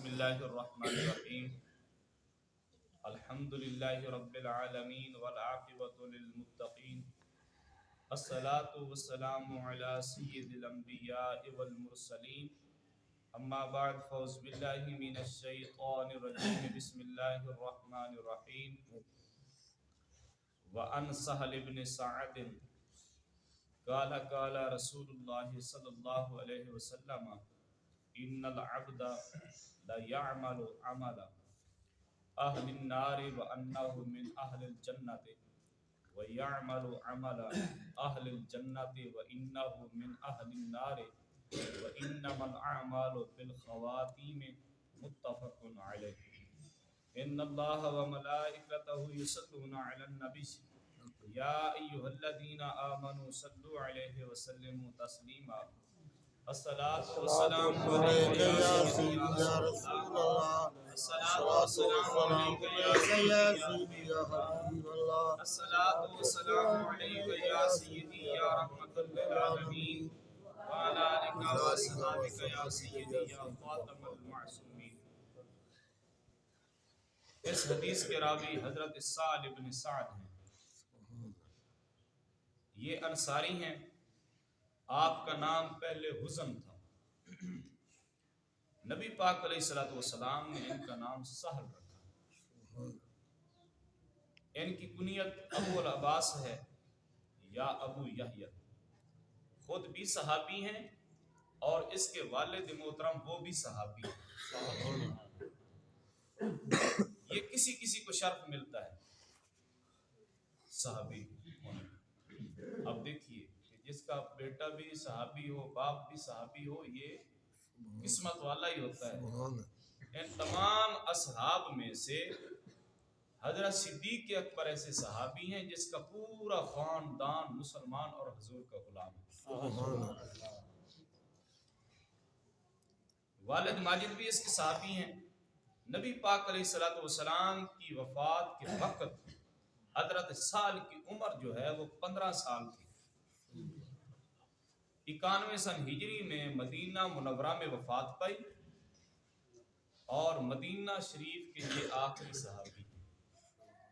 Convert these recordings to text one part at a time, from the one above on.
بسم اللہ الرحمن الرحیم الحمد للہ رب العالمین والعاقبۃ للمتقین الصلاة والسلام علی سید الانبیاء والمرسلین اما بعد فاعوذ باللہ من الشیطان الرجیم بسم اللہ الرحمن الرحیم وعن سہل بن سعد قال قال رسول اللہ صلی اللہ علیہ وسلم ان العبد لا يعمل عمل اهل النار وانه من اهل الجنه ويعمل عمل اهل الجنه وانه من اهل النار وانما الاعمال بالخواتيم متفق عليه ان الله وملائكته يصلون على النبي يا ايها الذين امنوا صلوا عليه وسلموا تسليما الصلاة والسلام عليك يا سيدي يا رسول الله الصلاة والسلام عليك يا سيدي يا حبيب الله الصلاة والسلام عليك يا سيدي يا رحمة للعالمين وعلى آلك وأصحابك يا سيدي يا خاتم المعصومين۔ اس حدیث کے راوی حضرت سہل بن سعد ہیں، یہ انصاری ہیں۔ آپ کا نام پہلے حزن تھا، نبی پاک علیہ الصلوۃ والسلام نے ان کا نام سہل رکھا۔ ان کی کنیت ابو العباس ہے یا ابو یحییٰ، خود بھی صحابی ہیں اور اس کے والد محترم وہ بھی صحابی ہیں۔ یہ کسی کسی کو شرف ملتا ہے صحابی ہونے۔ اب دیکھیے جس کا بیٹا بھی صحابی ہو، باپ بھی صحابی ہو، یہ قسمت والا ہی ہوتا ہے۔ ان تمام اصحاب میں سے حضرت صدیق اکبر ایسے صحابی ہیں جس کا پورا خاندان مسلمان اور حضور کا غلام ہے۔ والد ماجد بھی اس کے صحابی ہیں۔ نبی پاک علیہ الصلوۃ والسلام کی وفات کے وقت حضرت سہل کی عمر جو ہے وہ 15 سال تھی۔ 91 سن ہجری میں مدینہ منورہ میں وفات پائی اور مدینہ شریف کے یہ آخری صحابی ہیں۔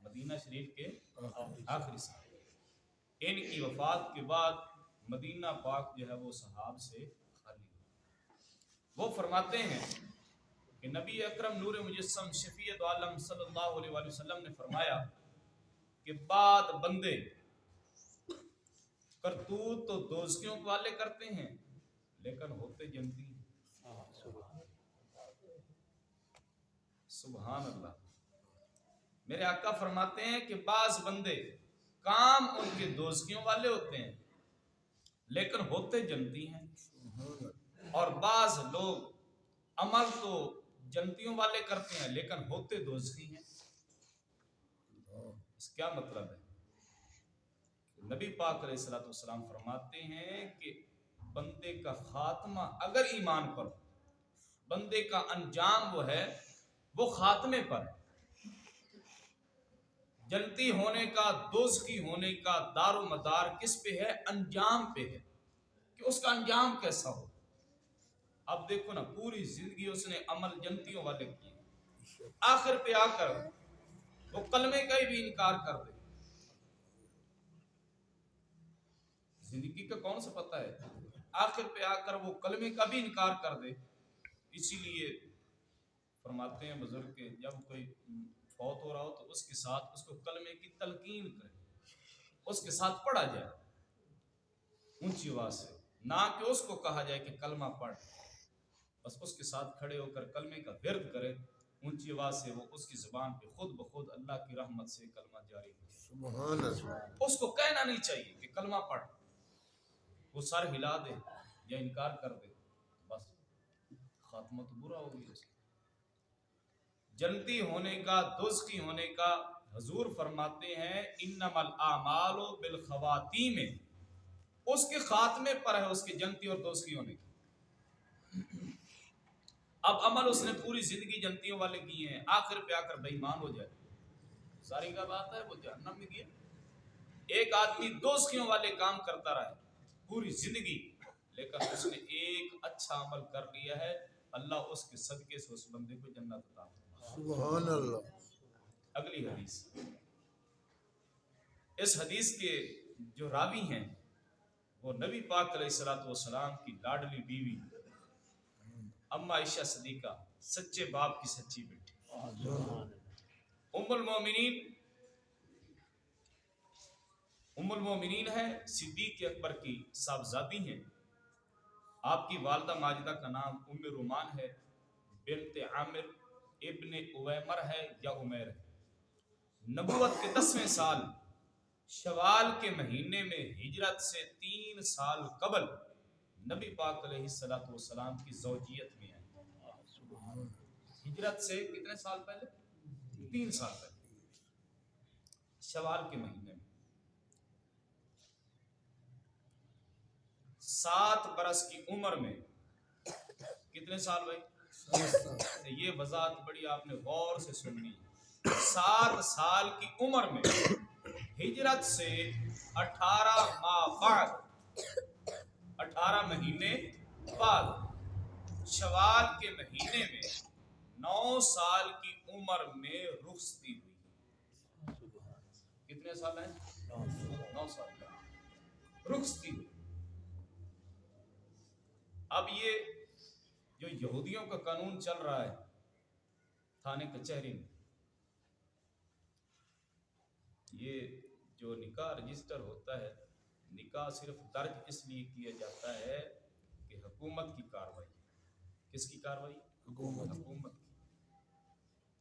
مدینہ شریف کے آخری صحابی، ان کی وفات کے بعد مدینہ پاک جو ہے وہ صحاب سے خالی ہو۔ وہ فرماتے ہیں کہ نبی اکرم نور مجسم شفیع عالم صلی اللہ علیہ وآلہ وسلم نے فرمایا کہ بعد بندے کرتوت تو دوزکیوں والے کرتے ہیں لیکن ہوتے جنتی ہیں۔ سبحان اللہ۔ میرے آقا فرماتے ہیں کہ بعض بندے کام ان کے دوزکیوں والے ہوتے ہیں لیکن ہوتے جنتی ہیں، اور بعض لوگ عمل تو جنتیوں والے کرتے ہیں لیکن ہوتے دوزخی ہیں۔ اس کیا مطلب ہے؟ نبی پاک علیہ الصلوۃ والسلام فرماتے ہیں کہ بندے کا خاتمہ اگر ایمان پر، بندے کا انجام وہ ہے وہ خاتمے پر ہے۔ جنتی ہونے کا، دوزخی ہونے کا دار و مدار کس پہ ہے؟ انجام پہ ہے کہ اس کا انجام کیسا ہو۔ اب دیکھو نا، پوری زندگی اس نے عمل جنتیوں والے کیے، آخر پہ آ کر وہ کلمے کا ہی بھی انکار کر دے۔ زندگی کا کون سا پتہ ہے؟ آخر پہ آ کر وہ کلمے کا بھی انکار کر دے۔ اسی لیے فرماتے ہیں بزرگ کہ جب کوئی فوت ہو رہا ہو تو اس کے ساتھ اس کو کلمے کی تلقین کرے، اس کے ساتھ پڑھا جائے اونچی آواز سے، نہ کہ اس کو کہا جائے کہ کلمہ پڑھ، بس اس کے ساتھ کھڑے ہو کر کلمے کا ورد کرے اونچی آواز سے، وہ اس کی زبان پہ خود بخود اللہ کی رحمت سے کلمہ جاری ہو۔ سبحان اللہ۔ اس کو کہنا نہیں چاہیے کہ کلمہ پڑھ، وہ سر ہلا دے یا انکار کر دے، بس خاتمہ تو برا ہو گیا۔ جنتی ہونے کا، دوزخی ہونے کا حضور فرماتے ہیں انما الاعمال بالخواتیم، اس کے خاتمے پر ہے اس کے جنتی اور دوزخی ہونے کا۔ اب عمل اس نے پوری زندگی جنتیوں والے کیے ہیں، آخر پہ آ کر بے ایمان ہو جائے، ساری کا بات ہے وہ جہنم میں گیا۔ ایک آدمی دوزخیوں والے کام کرتا رہا پوری زندگی، لیکن اس نے ایک اچھا عمل کر لیا ہے اللہ اس کے صدقے سے اس بندے کو جنت عطا فرمائے۔ سبحان اللہ۔ اگلی حدیث، اس حدیث کے جو راوی ہیں وہ نبی پاک علیہ الصلوۃ والسلام کی لاڈلی بیوی اما عائشہ صدیقہ، سچے باپ کی سچی بیٹی، ام المومنین ہے، صدیق اکبر کی صاحبزادی ہیں۔ آپ کی والدہ ماجدہ کا نام ام رومان ہے، بنت عامر ابن اویمر ہے یا عمیر ہے۔ نبوت کے 10ویں سال شوال کے مہینے میں ہجرت سے 3 سال قبل نبی پاک علیہ الصلوۃ والسلام کی زوجیت میں آئے۔ ہجرت سے کتنے سال پہلے؟ 3 سال پہلے، شوال کے مہینے میں۔ 7 برس کی عمر میں، کتنے سال بھائی؟ یہ وضاحت بڑی آپ نے غور سے سننی ہے۔ 7 سال کی عمر میں ہجرت سے 18 ماہ بعد، 18 مہینے بعد شوال کے مہینے میں 9 سال کی عمر میں رخصتی ہوئی۔ کتنے سال ہیں؟ 9 سال کا رخصتی ہوئی۔ اب یہ جو یہودیوں کا قانون چل رہا ہے تھانے کچہری میں، یہ جو نکاح رجسٹر ہوتا ہے، نکاح صرف درج اس لیے کیا جاتا ہے کہ حکومت کی کاروائی۔ کس کی کاروائی؟ حکومت کی۔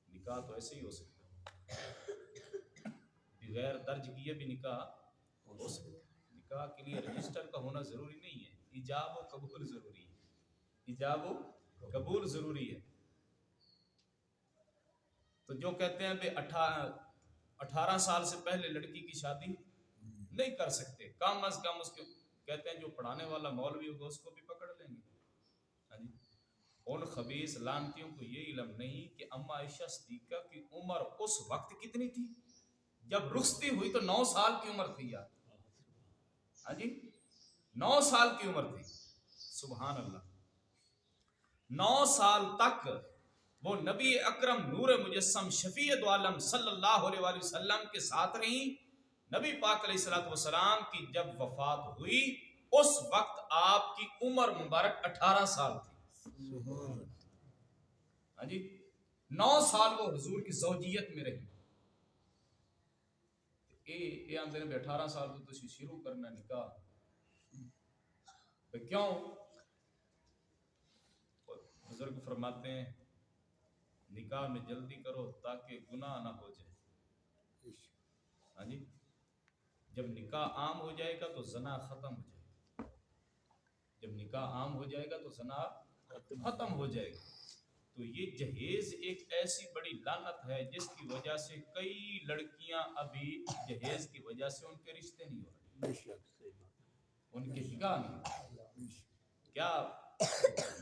نکاح تو ایسے ہی ہو سکتا ہے، بغیر درج کیے بھی نکاح ہو سکتا ہے۔ نکاح کے لیے رجسٹر کا ہونا ضروری نہیں ہے، ایجاب و قبول ضروری ہے، ایجاب و قبول ضروری ہے۔ تو جو کہتے ہیں کہ 18 سال سے پہلے لڑکی کی شادی نہیں کر سکتے، کم از کم اس کے کہتے ہیں جو پڑھانے والا مولوی ہوگا اس کو بھی پکڑ لیں گے۔ ہاں جی، ان خبیث لعنتیوں کو یہ علم نہیں کہ اما عائشہ صدیقہ کی عمر اس وقت کتنی تھی جب رخصتی ہوئی، تو 9 سال کی عمر تھی یار۔ ہاں جی، 9 سال کی عمر تھی۔ سبحان اللہ۔ 9 سال تک وہ نبی اکرم نور مجسم شفیع دو عالم صلی اللہ علیہ وآلہ وسلم کے ساتھ رہیں۔ نبی پاک علیہ الصلوۃ والسلام کی جب وفات ہوئی اس وقت آپ کی عمر مبارک 18 سال تھی۔ ہاں جی، 9 سال وہ حضور کی زوجیت میں رہی۔ یہ آندے نے 18 سال تو تسی شروع کرنا نکاح، کیوں؟ بزرگ فرماتے ہیں نکاح میں جلدی کرو تاکہ گناہ نہ ہو جائے۔ ہاں جی، جب نکاح عام ہو جائے گا تو زنا ختم ہو جائے گا، جب نکاح عام ہو جائے گا تو زنا ختم ہو جائے گا۔ تو یہ جہیز ایک ایسی بڑی لعنت ہے جس کی وجہ سے کئی لڑکیاں ابھی جہیز کی وجہ سے ان کے رشتے نہیں ہو رہے، ان کے نکاح نہیں ہو رہے۔ کیا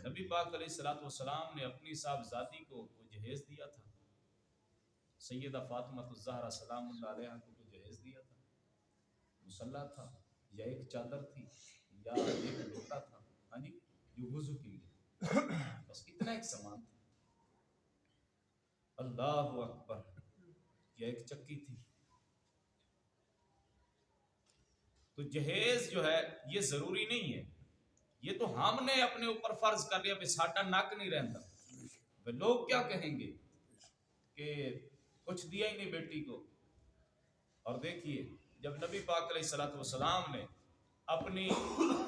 نبی پاک علیہ الصلوۃ والسلام نے اپنی صاحبزادی کو وہ جہیز دیا تھا؟ سیدہ فاطمہ الزہرا سلام اللہ علیہا کو جہیز دیا تھا؟ مصلی تھا یا ایک چادر تھی یا ایک لوٹا تھا، ہاں جی، جو وضو کے لیے، بس اتنا ایک سامان تھا۔ اللہ اکبر، یا ایک چکی تھی۔ تو جہیز جو ہے یہ ضروری نہیں ہے، یہ تو ہم نے اپنے اوپر فرض کر لیا، ساٹا ناک نہیں رہتا، لوگ کیا کہیں گے کہ کچھ دیا ہی نہیں بیٹی کو۔ اور دیکھیے جب نبی پاک علیہ الصلوۃ والسلام نے اپنی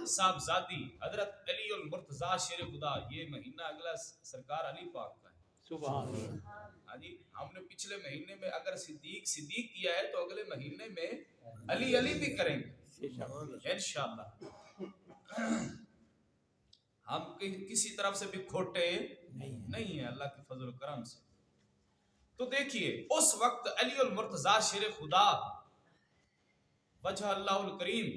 صاحبزادی حضرت علی المرتضیٰ شیر خدا، یہ مہینہ اگلا سرکار علی پاک کا ہے، سبحان اللہ۔ ہاں جی، ہم نے پچھلے مہینے میں اگر صدیق کیا ہے تو اگلے مہینے میں علی بھی کریں گے انشاءاللہ۔ ہم کسی طرف سے بھی کھوٹے نہیں ہیں اللہ کے فضل و کرم سے۔ تو دیکھیے اس وقت علی المرتضیٰ شیر خدا وجہ اللہ الکریم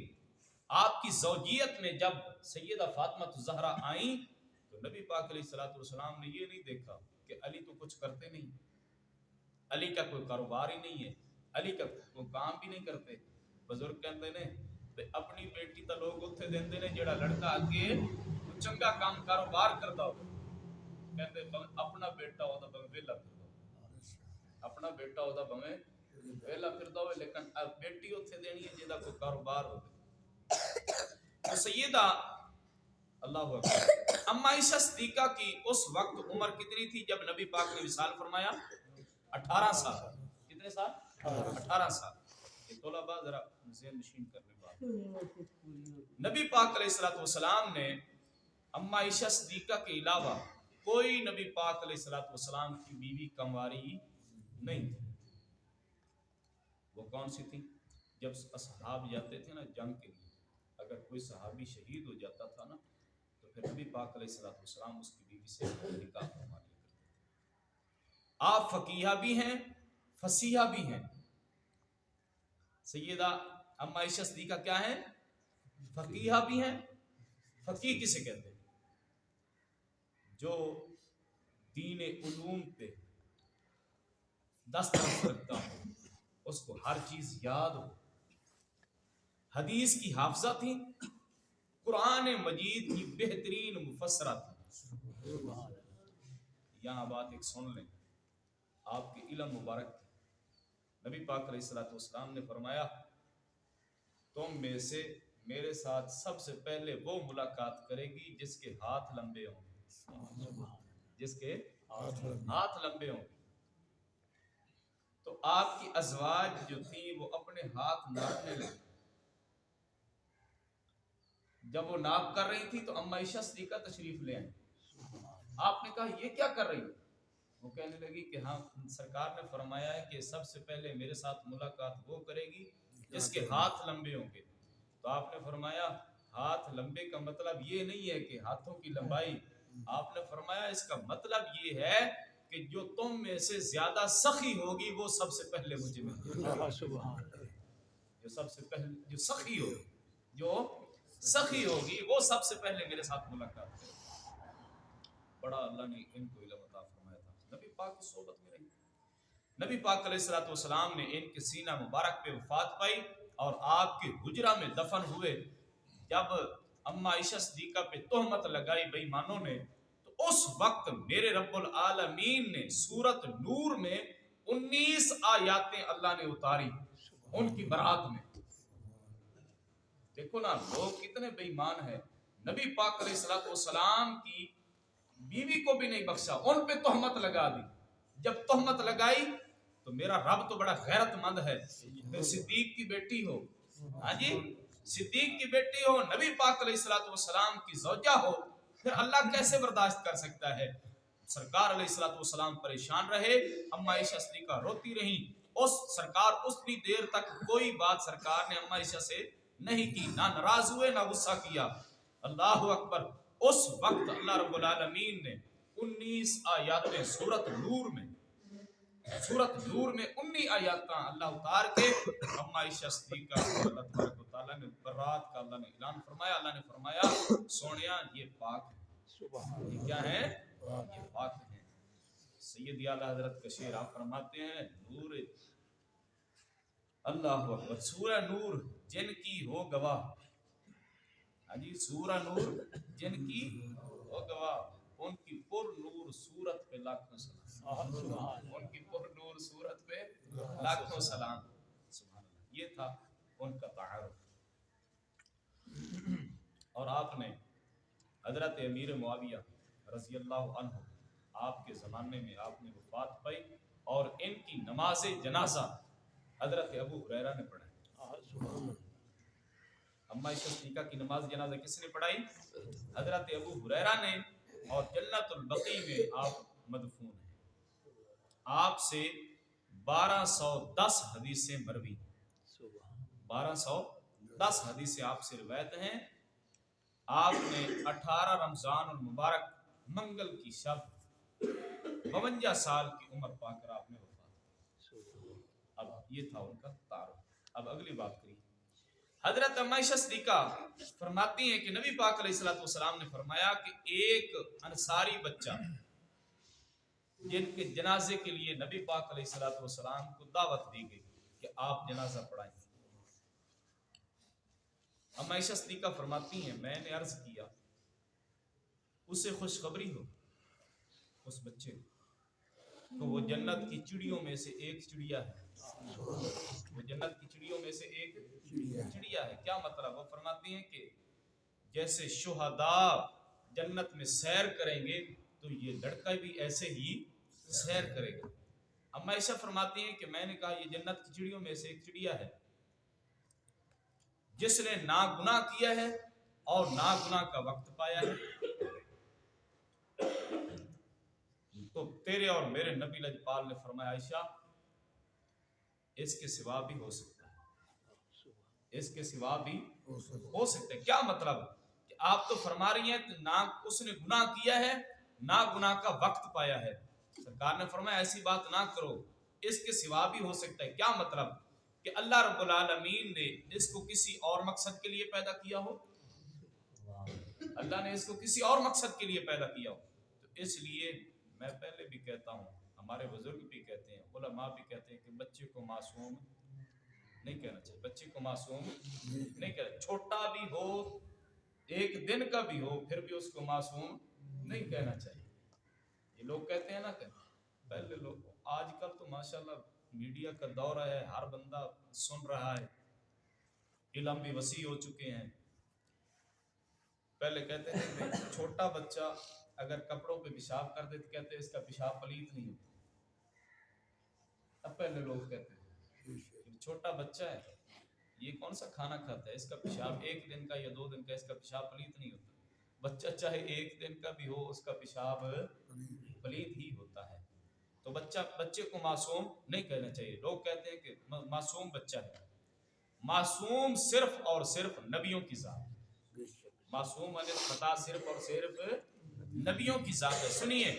آپ کی زوجیت میں جب سیدہ فاطمہ الزہرا آئیں تو نبی پاک علیہ الصلوۃ والسلام نے یہ نہیں دیکھا کہ علی تو کچھ کرتے نہیں، علی کا کوئی کاروبار ہی نہیں ہے، علی کا کوئی کام بھی نہیں کرتے۔ بزرگ کہتے نے اپنی بیٹی تا لوگ اتھے دیندے نے جڑا لڑکا اگے چنگا کام کاروبار کرتا ہو، کہندے اپنا بیٹا ہوتا بھਵੇਂ ویلا پھردا اپنا بیٹا ہوتا بھਵੇਂ ویلا پھردا ہوئے لیکن بیٹی اتھے دینی ہے جہاں کوئی کاروبار ہو. تو سیدہ اللہ اکبر اما عائشہ صدیقہ کی اس وقت عمر کتنی تھی جب نبی پاک نے وصال فرمایا؟ 18 سال. کتنے سال؟ 18 سال. یہ طلباء ذرا ذہن نشین کر لیں بات. نبی پاک علیہ الصلوۃ والسلام نے اما عائشہ صدیقہ کے علاوہ کوئی نبی پاک علیہ الصلوۃ والسلام کی بیوی کنواری نہیں تھی. وہ کون سی تھی؟ جب اصحاب جاتے تھے نا جنگ کے لیے، اگر کوئی صحابی شہید ہو جاتا تھا نا تو پھر نبی پاک علیہ الصلوۃ والسلام اس کی بیوی سے نکاح فرما لیا کرتے تھے. آپ فقیہ بھی ہیں فصیحہ بھی ہیں. سیدہ اما عائشہ صدیقہ کیا ہیں؟ فقیہ بھی ہیں. فقیہ کسے کہتے ہیں؟ جو دین علوم پہ دسترس رکھتا ہو، اس کو ہر چیز یاد ہو. حدیث کی حافظہ تھی، قرآن مجید کی بہترین مفسرہ تھی. یہاں بات ایک سن لیں، آپ کے علم مبارک تھی. نبی پاک علیہ الصلوۃ والسلام نے فرمایا تم میں سے میرے ساتھ سب سے پہلے وہ ملاقات کرے گی جس کے ہاتھ لمبے ہوں گے، جس کے ہاتھ لمبے ہوں گے. تو آپ کی ازواج جو تھی وہ اپنے ہاتھ ناپنے لگی. جب وہ ناپ کر رہی تھی تو اما عائشہ صدیقہ تشریف لے آئیں. آپ نے کہا یہ کیا کر رہی ہے؟ وہ کہنے لگی کہ ہاں سرکار نے فرمایا ہے کہ سب سے پہلے میرے ساتھ ملاقات وہ کرے گی جس کے ہاتھ لمبے ہوں گے. تو آپ نے فرمایا ہاتھ لمبے کا مطلب یہ نہیں ہے کہ ہاتھوں کی لمبائی. آپ نے فرمایا اس کا مطلب یہ ہے کہ جو تم میں سے زیادہ سخی ہوگی وہ سب سے پہلے مجھے ملے. جو سب سے پہلے جو سخی ہوگی، جو سخی ہوگی وہ سب سے پہلے میرے ساتھ ملاقات کرے. بڑا اللہ نے ان کو علم عطا فرمایا تھا. نبی پاک کی صحبت میں رہی. نبی پاک علیہ الصلوۃ والسلام نے ان کے سینہ مبارک پہ وفات پائی اور آپ کے حجرہ میں دفن ہوئے. جب اما عائشہ صدیقہ پہ تہمت لگائی بے ایمانوں نے تو اس وقت میرے رب العالمین نے سورت نور میں 19 آیاتیں اللہ نے اتاری ان کی برات میں. دیکھو نا لوگ کتنے بے ایمان ہیں. نبی پاک علیہ الصلوۃ والسلام کی بیوی کو بھی نہیں بخشا، ان پہ تہمت لگا دی. جب تہمت لگائی تو میرا رب تو بڑا غیرت مند ہے. پھر صدیق کی بیٹی ہو، ہاں جی صدیق کی بیٹی ہو، نبی پاک علیہ الصلوۃ والسلام کی زوجہ ہو، پھر اللہ کیسے برداشت کر سکتا ہے؟ سرکار علیہ الصلوۃ والسلام پریشان رہے. اما عائشہ صدیقہ روتی رہی. سرکار اتنی دیر تک کوئی بات سرکار نے اما عائشہ سے نہیں کی، نہ ناراض ہوئے نہ غصہ کیا. اللہ اکبر. اس وقت اللہ رب العالمین نے 19 آیاتیں سورت نور میں 19 آیاتاں اللہ اتار کے اما عائشہ صدیقہ کو اللہ تبارک و تعالیٰ نے برات کا اللہ نے اعلان فرمایا. اللہ نے فرمایا سونیا یہ پاک ہے. یہ کیا ہے؟ یہ پاک ہے. سیدی اعلیٰ حضرت کشیر آپ فرماتے ہیں نور اللہ اکبر. سورہ نور جن کی ہو گواہ، ہاں جی سورہ نور جن کی ہو گواہ، ان کی پر نور صورت پہ لاکھوں سلام. ان کی پر نور صورت پہ لاکھوں سلام. سبحان اللہ. یہ تھا ان کا تعارف. اور آپ نے حضرت امیر معاویہ رضی اللہ عنہ آپ کے زمانے میں آپ نے وفات پائی اور ان کی نماز جنازہ حضرت ابو ہریرہ نے پڑھائی. اما عائشہ صدیقہ کی نماز جنازہ کس نے پڑھائی؟ حضرت ابو ہریرہ نے. اور جنت البقیع میں آپ مدفون ہیں. آپ سے 1210 حدیثیں مروی، 1210 حدیثیں آپ سے روایت ہیں. آپ نے 18 رمضان المبارک منگل کی شب 52 سال کی عمر پا کر آپ نے وفات. اب یہ تھا ان کا تعارف. اب اگلی بات کریے. حضرت اما عائشہ صدیقہ فرماتی ہیں کہ نبی پاک علیہ الصلوۃ والسلام نے فرمایا کہ ایک انصاری بچہ جن کے جنازے کے لیے نبی پاک علیہ الصلوۃ والسلام کو دعوت دی گئی کہ آپ جنازہ پڑھائیں. اما عائشہ صدیقہ فرماتی ہیں میں نے عرض کیا اسے خوشخبری ہو اس بچے تو وہ جنت کی چڑیوں میں سے ایک چڑیا ہے، وہ جنت کی چڑیوں میں سے ایک چڑیا ہے۔ کیا مطلب؟ وہ فرماتی ہیں کہ جیسے شہداء جنت میں سیر کریں گے تو یہ لڑکا بھی ایسے ہی سیر کرے گا۔ اما عائشہ فرماتی ہیں کہ میں نے کہا یہ جنت کی چڑیوں میں سے ایک چڑیا ہے جس نے ناگناہ کیا ہے اور ناگناہ کا وقت پایا ہے۔ تو تیرے اور میرے نبی لجپال نے فرمایا عائشہ اس کے سوا بھی ہو سکتا ہے، اس کے سوا بھی ہو سکتا ہے۔ کیا مطلب کہ آپ تو فرما رہی ہیں کہ نہ اس نے گناہ کیا ہے نہ گناہ کا وقت پایا ہے، سرکار نے فرمایا ایسی بات نہ کرو، اس کے سوا بھی ہو سکتا ہے۔ کیا مطلب کہ اللہ رب العالمین نے اس کو کسی اور مقصد کے لیے پیدا کیا ہو، اللہ نے اس کو کسی اور مقصد کے لیے پیدا کیا ہو۔ تو اس لیے میں پہلے بھی کہتا ہوں، ہمارے بزرگ بھی کہتے ہیں، علماء بھی کہتے ہیں کہ بچے کو معصوم نہیں کہنا چاہیے، بچے کو معصوم نہیں کہنا، چھوٹا بھی ہو ایک دن کا بھی ہو پھر بھی اس کو معصوم نہیں کہنا چاہیے۔ یہ لوگ کہتے ہیں نا کہ پہلے لوگ، آج کل تو ماشاءاللہ میڈیا کا دور ہے، ہر بندہ سن رہا ہے، علم بھی وسیع ہو چکے ہیں۔ پہلے کہتے تھے کہ چھوٹا بچہ اگر کپڑوں پہ پیشاب کر دے تو کہتے اس کا پیشاب پلیت نہیں ہوتا۔ اب پہلے لوگ کہتے ہیں چھوٹا بچہ ہے یہ کون سا کھانا کھاتا ہے، اس کا پیشاب ایک دن کا یا 2 دن کا، اس کا پیشاب پلیت نہیں ہوتا۔ بچہ چاہے ایک دن کا بھی ہو اس کا پیشاب پلیت ہی ہوتا ہے۔ تو بچے کو معصوم نہیں کہنا چاہیے۔ لوگ کہتے ہیں کہ معصوم بچہ ہے، معصوم صرف اور صرف نبیوں کی ذات، معصوم خطا صرف اور صرف نبیوں کی ذات ہے۔ سنیے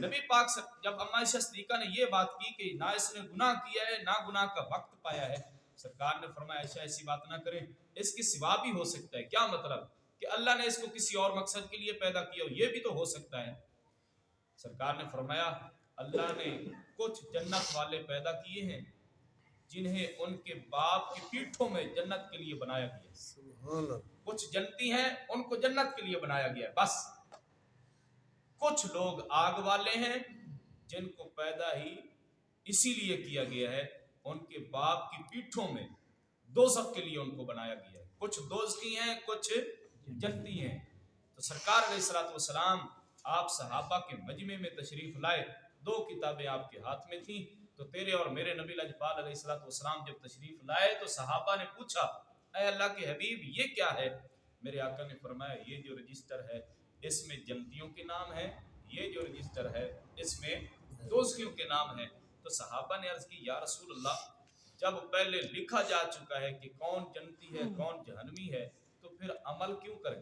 نبی پاک جب اما عائشہ صدیقہ نے یہ بات کی کہ نہ اس نے گناہ کیا ہے نہ گناہ کا وقت پایا ہے، سرکار نے فرمایا عائشہ ایسی بات نہ کریں، اس کے سوا بھی ہو سکتا ہے۔ کیا مطلب کہ اللہ نے اس کو کسی اور مقصد کے لیے پیدا کیا ہو، یہ بھی تو ہو سکتا ہے۔ سرکار نے فرمایا اللہ نے کچھ جنت والے پیدا کیے ہیں جنہیں ان کے باپ کی پیٹھوں میں جنت کے لیے بنایا گیا، کچھ جنتی ہیں ان کو جنت کے لیے بنایا گیا، بس کچھ لوگ آگ والے ہیں جن کو پیدا ہی اسی لیے کیا گیا ہے، ان کے باپ کی پیٹھوں میں دوزخ کے لیے ان کو بنایا گیا ہے، کچھ دوزخی ہیں کچھ جنتی ہیں۔ تو سرکار علیہ الصلوۃ والسلام آپ صحابہ کے مجمع میں تشریف لائے، 2 کتابیں آپ کے ہاتھ میں تھیں، تو تیرے اور میرے نبی لجپال علیہ الصلوۃ والسلام جب تشریف لائے تو صحابہ نے پوچھا اے اللہ کے حبیب یہ کیا ہے؟ میرے آقا نے فرمایا یہ جو رجسٹر ہے اس میں جنتیوں کے نام ہے، یہ جو رجسٹر ہے اس میں دوزخیوں کے نام ہے۔ تو صحابہ نے عرض کی یا رسول اللہ جب پہلے لکھا جا چکا ہے کہ کون جنتی ہے کون جہنمی ہے تو پھر عمل کیوں کریں؟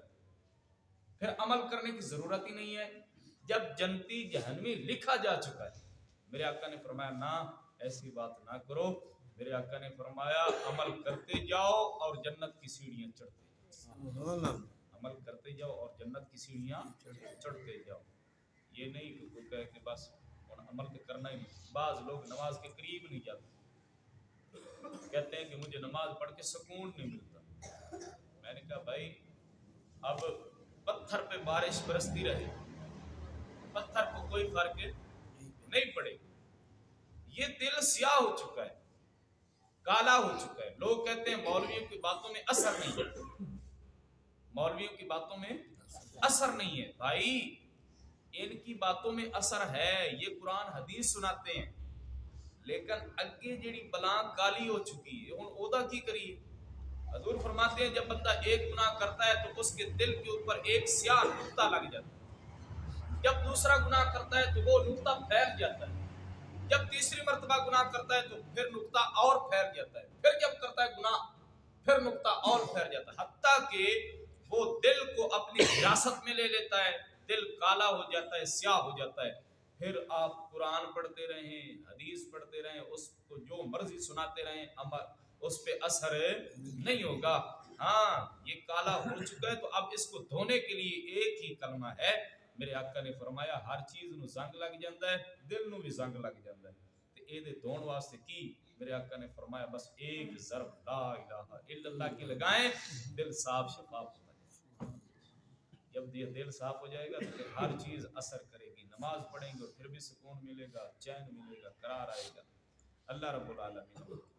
پھر عمل کرنے کی ضرورت ہی نہیں ہے جب جنتی جہنمی لکھا جا چکا ہے۔ میرے آقا نے فرمایا نہ ایسی بات نہ کرو، میرے آقا نے فرمایا عمل کرتے جاؤ اور جنت کی سیڑھیاں چڑھتے جاؤ، عمل کرتے جاؤ اور جنت کی سیڑھیاں چڑھتے جاؤ۔ یہ نہیں کہ کوئی کہے کہ بس عمل تو کرنا ہی نہیں۔ بعض لوگ نماز کے قریب نہیں جاتے، کہتے ہیں کہ مجھے نماز پڑھ کے سکون نہیں ملتا۔ میں نے کہا بھائی اب پتھر پہ بارش برستی رہے پتھر کو کوئی فرق نہیں پڑے، یہ دل سیاہ ہو چکا ہے، کالا ہو چکا ہے۔ لوگ کہتے ہیں مولویوں کی باتوں میں اثر نہیں ہے، مولویوں کی باتوں میں اثر نہیں ہے۔ بھائی ان کی باتوں میں اثر ہے، یہ قرآن حدیث سناتے ہیں، لیکن اگے جیڑی بلان کالی ہو چکی ہے ہن اودا کی کریے؟ حضور فرماتے ہیں جب بندہ ایک گناہ کرتا ہے تو اس کے دل کے اوپر ایک سیاہ نقطہ لگ جاتا ہے، جب دوسرا گناہ کرتا ہے تو وہ نقطہ پھیل جاتا ہے، جب تیسری مرتبہ گناہ کرتا ہے تو پھر نقطہ اور پھیل جاتا ہے، پھر جب کرتا ہے گناہ پھر نقطہ اور پھیل جاتا ہے، حتیٰ کہ وہ دل کو اپنی حراست میں لے لیتا ہے، دل کالا ہو جاتا ہے، سیاہ ہو جاتا ہے۔ پھر آپ قرآن پڑھتے رہیں حدیث پڑھتے رہیں اس کو جو مرضی سناتے رہیں اس پہ اثر نہیں ہوگا۔ ہاں یہ کالا ہو چکا ہے تو اب اس کو دھونے کے لیے ایک ہی کلمہ ہے۔ میرے آقا نے فرمایا ہر چیز نو زنگ لگ جاندہ ہے، دل نو بھی زنگ لگ جاندہ ہے، تو اے دے دھون واسطے کی؟ میرے آقا نے فرمایا بس ایک ضرب لا الہ الا اللہ کی لگائیں، دل صاف شفاف ہو جائے۔ جب یہ دل صاف ہو جائے گا تو ہر چیز اثر کرے گی، نماز پڑھیں گے اور پھر بھی سکون ملے گا، چین ملے گا، قرار آئے گا۔ اللہ رب العالمین